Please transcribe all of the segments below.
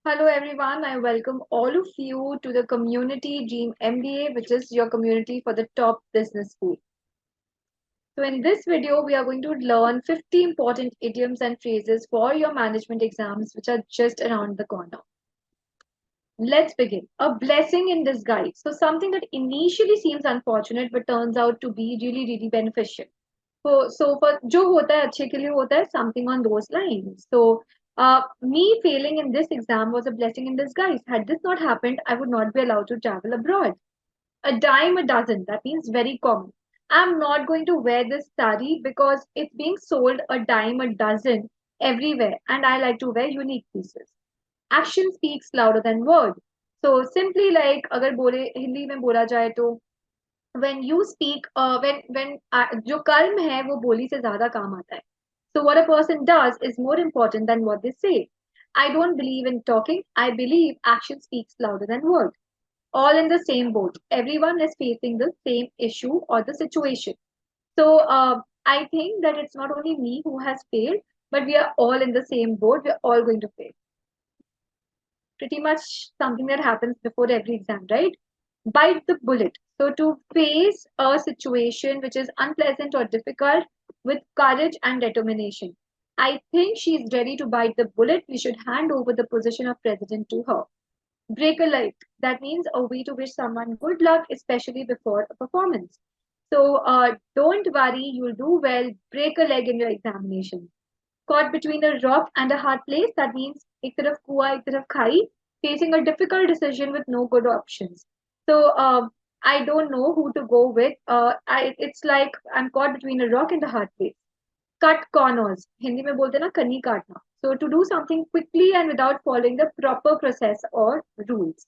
Hello everyone, I welcome all of you to the Community Dream MBA, which is your community for the top business school. So in this video, we are going to learn 50 important idioms and phrases for your management exams, which are just around the corner. Let's begin. A blessing in disguise. So something that initially seems unfortunate but turns out to be really beneficial. So for जो होता है अच्छे के लिए होता है something on those lines. So me failing in this exam was a blessing in disguise. Had this not happened, I would not be allowed to travel abroad. A dime a dozen. That means very common. I'm not going to wear this sari because it's being sold a dime a dozen everywhere, and I like to wear unique pieces. Action speaks louder than word. So simply like अगर बोले हिंदी में बोला जाए तो when you speak when जो कर्म है वो बोली से ज्यादा काम आता है. So what a person does is more important than what they say. I don't believe in talking. I believe action speaks louder than word. All in the same boat. Everyone is facing the same issue or the situation. So I think that it's not only me who has failed, but we are all in the same boat. We're all going to fail. Pretty much something that happens before every exam, right? Bite the bullet. So, to face a situation which is unpleasant or difficult with courage and determination. I think she is ready to bite the bullet. We should hand over the position of president to her. Break a leg. That means a way to wish someone good luck, especially before a performance. So, don't worry, you'll do well. Break a leg in your examination. Caught between a rock and a hard place, that means एक तरफ कुआं एक तरफ खाई, facing a difficult decision with no good options. So I don't know who to go with. It's like I'm caught between a rock and a hard place. Cut corners. Hindi में बोलते हैं ना कन्नी काटना. So to do something quickly and without following the proper process or rules.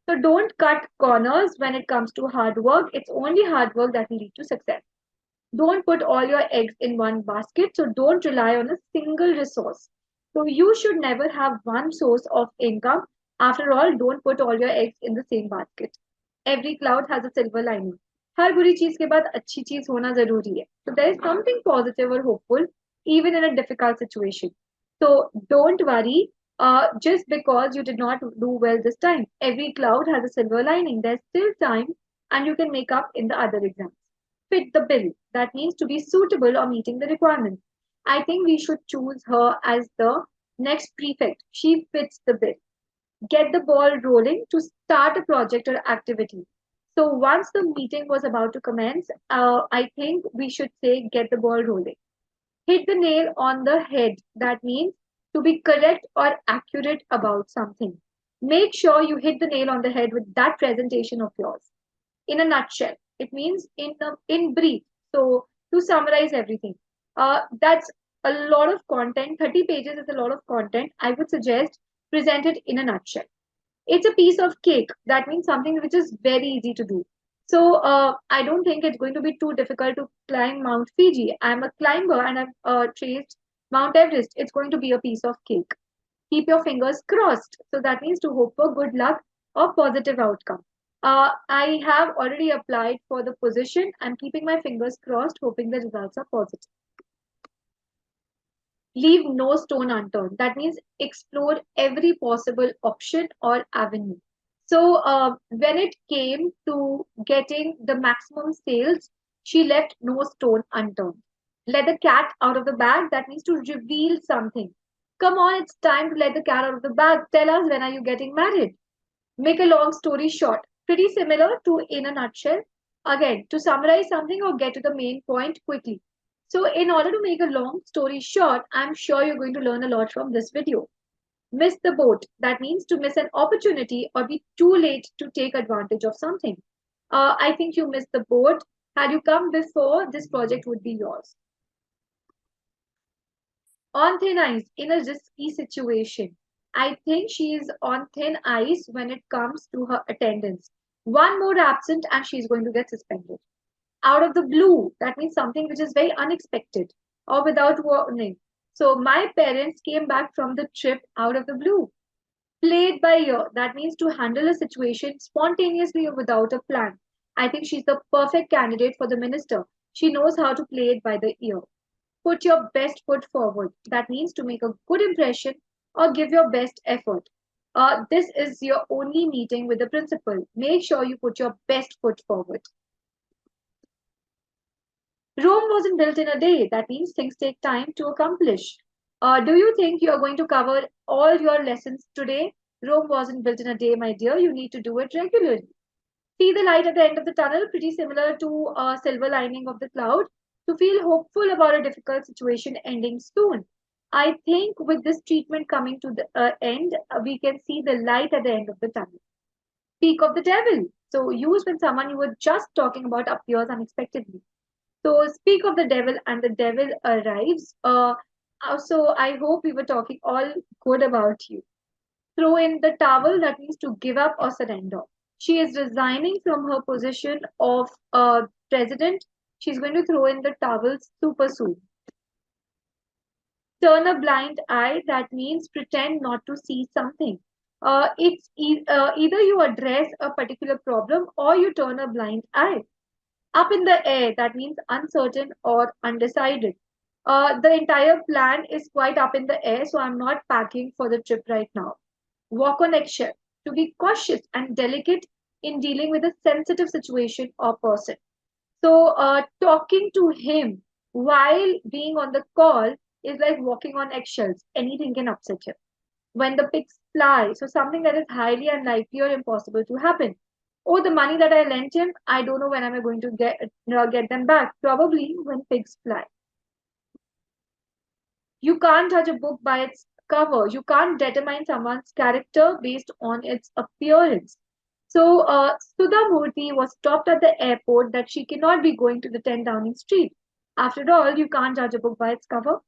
So don't cut corners when it comes to hard work. It's only hard work that will lead to success. Don't put all your eggs in one basket, so don't rely on a single resource. So you should never have one source of income. After all, don't put all your eggs in the same basket. Every cloud has a silver lining. हर बुरी चीज के बाद अच्छी चीज होना जरूरी है. So there is something positive or hopeful even in a difficult situation. So don't worry just because you did not do well this time. Every cloud has a silver lining. There's still time and you can make up in the other exams. Fit the bill. That means to be suitable or meeting the requirements. I think we should choose her as the next prefect. She fits the bill. Get the ball rolling to start a project or activity. So once the meeting was about to commence, I think we should say get the ball rolling. Hit the nail on the head. That means to be correct or accurate about something. Make sure you hit the nail on the head with that presentation of yours. In a nutshell, it means in brief. So to summarize everything, that's a lot of content. 30 pages is a lot of content. I would suggest present it in a nutshell. It's a piece of cake. That means something which is very easy to do. So I don't think it's going to be too difficult to climb Mount Fiji. I'm a climber and I've traced Mount Everest. It's going to be a piece of cake. Keep your fingers crossed. So that means to hope for good luck or positive outcome. I have already applied for the position. I'm keeping my fingers crossed, hoping the results are positive. Leave no stone unturned. That means explore every possible option or avenue. So when it came to getting the maximum sales, she left no stone unturned. Let the cat out of the bag. That means to reveal something. Come on, it's time to let the cat out of the bag. Tell us, when are you getting married? Make a long story short. Pretty similar to in a nutshell. Again, to summarize something or get to the main point quickly. So in order to make a long story short, I'm sure you're going to learn a lot from this video. Miss the boat. That means to miss an opportunity or be too late to take advantage of something. I think you missed the boat. Had you come before, this project would be yours. On thin ice in a risky situation. I think she is on thin ice when it comes to her attendance. One more absent and she's going to get suspended. Out of the blue, that means something which is very unexpected or without warning. So my parents came back from the trip out of the blue. Played by ear, that means to handle a situation spontaneously or without a plan. I think she's the perfect candidate for the minister. She knows how to play it by the ear. Put your best foot forward. That means to make a good impression or give your best effort. This is your only meeting with the principal. Make sure you put your best foot forward. Rome wasn't built in a day. That means things take time to accomplish. Do you think you are going to cover all your lessons today? Rome wasn't built in a day, my dear. You need to do it regularly. See the light at the end of the tunnel, pretty similar to a silver lining of the cloud. To feel hopeful about a difficult situation ending soon. I think with this treatment coming to the end, we can see the light at the end of the tunnel. Speak of the devil. So use when someone you were just talking about appears unexpectedly. So speak of the devil and the devil arrives. So I hope we were talking all good about you. Throw in the towel, that means to give up or surrender. She is resigning from her position of president. She's going to throw in the towel super soon. Turn a blind eye, that means pretend not to see something. Either you address a particular problem or you turn a blind eye. Up in the air, that means uncertain or undecided. The entire plan is quite up in the air, so I'm not packing for the trip right now. Walk on eggshell, to be cautious and delicate in dealing with a sensitive situation or person. So, talking to him while being on the call is like walking on eggshells. Anything can upset him. When the pigs fly, so something that is highly unlikely or impossible to happen. Oh, the money that I lent him, I don't know when am I going to get them back. Probably when pigs fly. You can't judge a book by its cover. You can't determine someone's character based on its appearance. So, Sudha Murthy was stopped at the airport that she cannot be going to the 10 Downing Street. After all, you can't judge a book by its cover.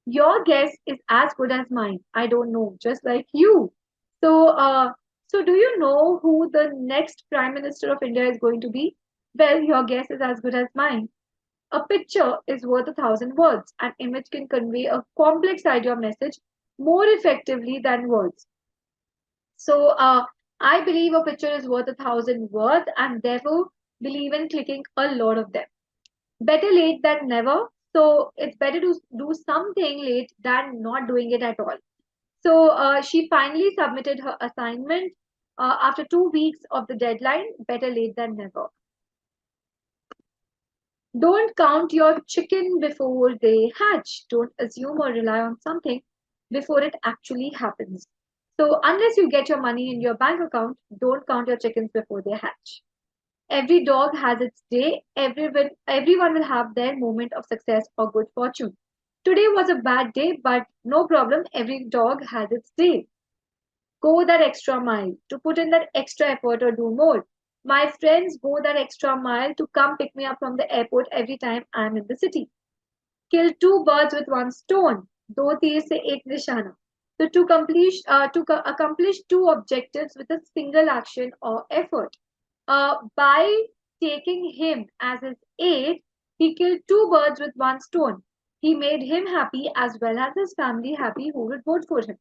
Your guess is as good as mine. I don't know, just like you. So, so do you know who the next Prime Minister of India is going to be? Well, your guess is as good as mine. A picture is worth 1,000 words. An image can convey a complex idea or message more effectively than words. So, I believe a picture is worth 1,000 words and therefore believe in clicking a lot of them. Better late than never. So, it's better to do something late than not doing it at all. So, she finally submitted her assignment after 2 weeks of the deadline. Better late than never. Don't count your chicken before they hatch. Don't assume or rely on something before it actually happens. So, unless you get your money in your bank account, don't count your chickens before they hatch. Every dog has its day. Everyone will have their moment of success or good fortune. Today was a bad day, but no problem. Every dog has its day. Go that extra mile, to put in that extra effort or do more. My friends go that extra mile to come pick me up from the airport every time I'm in the city. Kill two birds with one stone. दो तीर से एक निशाना. So accomplish two objectives with a single action or effort. By taking him as his aide, he killed two birds with one stone. He made him happy as well as his family happy who would vote for him.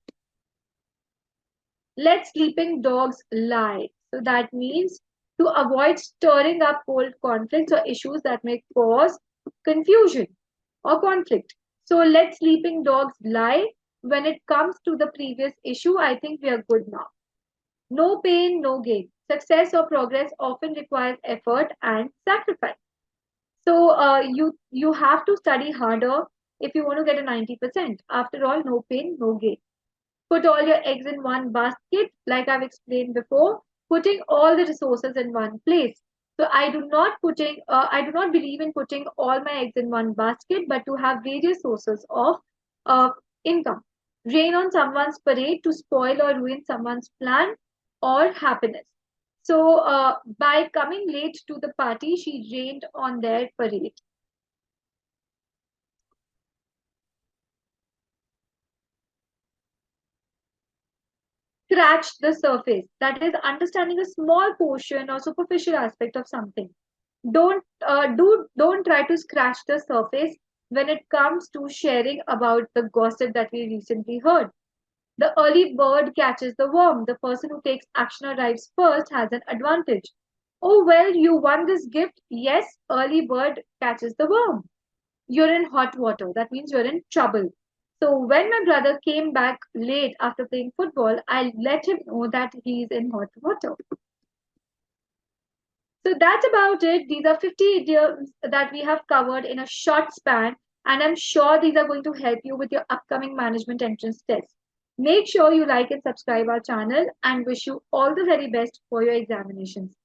Let sleeping dogs lie. So that means to avoid stirring up old conflicts or issues that may cause confusion or conflict. So let sleeping dogs lie. When it comes to the previous issue, I think we are good now. No pain, no gain. Success or progress often requires effort and sacrifice. So you have to study harder if you want to get a 90%. After all, no pain, no gain. Put all your eggs in one basket, like I've explained before, putting all the resources in one place. So I do not believe in putting all my eggs in one basket, but to have various sources of uh, income. Rain on someone's parade to spoil or ruin someone's plan or happiness. So by coming late to the party, she rained on their parade. Scratch the surface, that is understanding a small portion or superficial aspect of something. Don't try to scratch the surface when it comes to sharing about the gossip that we recently heard. The early bird catches the worm. The person who takes action arrives first has an advantage. Oh well, you won this gift. Yes, early bird catches the worm. You're in hot water, that means you're in trouble. So when my brother came back late after playing football, I let him know that he's in hot water. So that's about it. These are 50 idioms that we have covered in a short span, and I'm sure these are going to help you with your upcoming management entrance test. Make sure you like and subscribe our channel and wish you all the very best for your examinations.